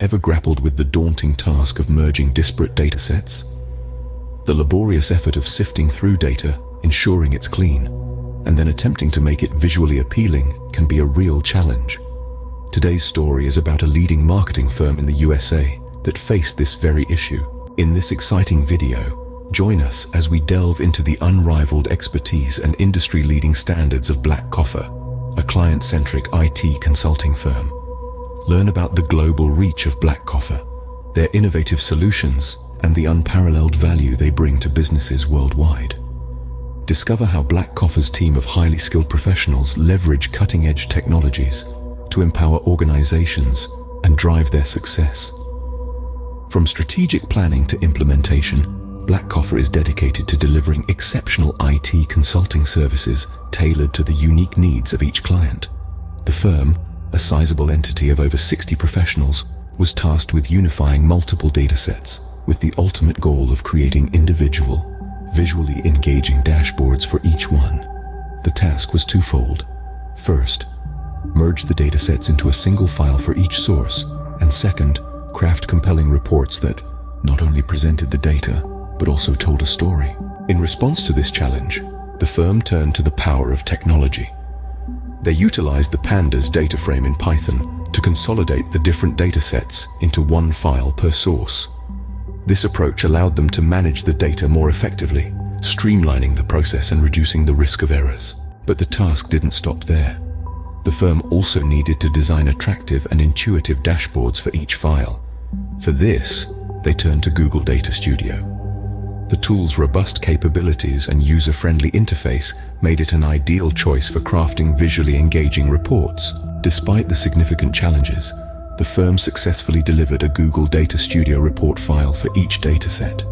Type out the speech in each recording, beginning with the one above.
Ever grappled with the daunting task of merging disparate datasets? The laborious effort of sifting through data, ensuring it's clean, and then attempting to make it visually appealing can be a real challenge. Today's story is about a leading marketing firm in the USA that faced this very issue. In this exciting video, join us as we delve into the unrivaled expertise and industry-leading standards of Blackcoffer, a client-centric IT consulting firm. Learn about the global reach of Blackcoffer, their innovative solutions, and the unparalleled value they bring to businesses worldwide. Discover how Blackcoffer's team of highly skilled professionals leverage cutting-edge technologies to empower organizations and drive their success. From strategic planning to implementation, Blackcoffer is dedicated to delivering exceptional IT consulting services tailored to the unique needs of each client. The firm, a sizable entity of over 60 professionals, was tasked with unifying multiple datasets with the ultimate goal of creating individual, visually engaging dashboards for each one. The task was twofold. First, merge the datasets into a single file for each source, and second, craft compelling reports that not only presented the data, but also told a story. In response to this challenge, the firm turned to the power of technology. They utilized the Pandas data frame in Python to consolidate the different datasets into one file per source. This approach allowed them to manage the data more effectively, streamlining the process and reducing the risk of errors. But the task didn't stop there. The firm also needed to design attractive and intuitive dashboards for each file. For this, they turned to Google Data Studio. The tool's robust capabilities and user-friendly interface made it an ideal choice for crafting visually engaging reports. Despite the significant challenges, the firm successfully delivered a Google Data Studio report file for each dataset.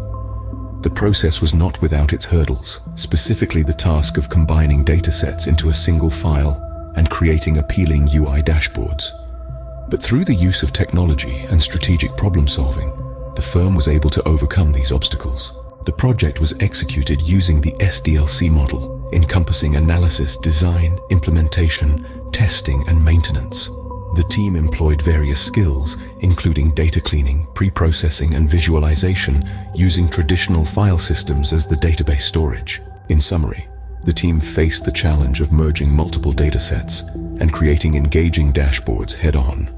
The process was not without its hurdles, specifically the task of combining datasets into a single file and creating appealing UI dashboards. But through the use of technology and strategic problem-solving, the firm was able to overcome these obstacles. The project was executed using the SDLC model, encompassing analysis, design, implementation, testing, and maintenance. The team employed various skills, including data cleaning, pre-processing, and visualization, using traditional file systems as the database storage. In summary, the team faced the challenge of merging multiple datasets and creating engaging dashboards head-on.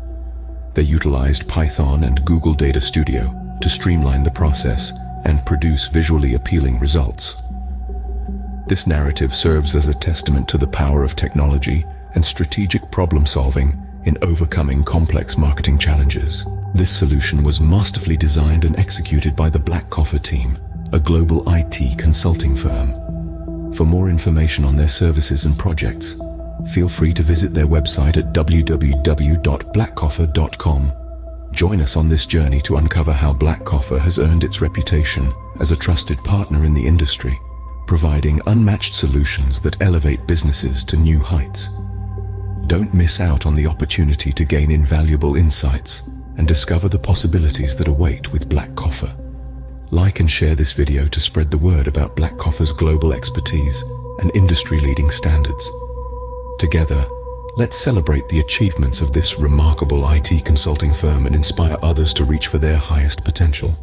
They utilized Python and Google Data Studio to streamline the process and produce visually appealing results. This narrative serves as a testament to the power of technology and strategic problem-solving in overcoming complex marketing challenges. This solution was masterfully designed and executed by the Blackcoffer team, a global IT consulting firm. For more information on their services and projects, feel free to visit their website at www.blackcoffer.com. Join us on this journey to uncover how Blackcoffer has earned its reputation as a trusted partner in the industry, providing unmatched solutions that elevate businesses to new heights. Don't miss out on the opportunity to gain invaluable insights and discover the possibilities that await with Blackcoffer. Like and share this video to spread the word about Blackcoffer's global expertise and industry-leading standards. Together, let's celebrate the achievements of this remarkable IT consulting firm and inspire others to reach for their highest potential.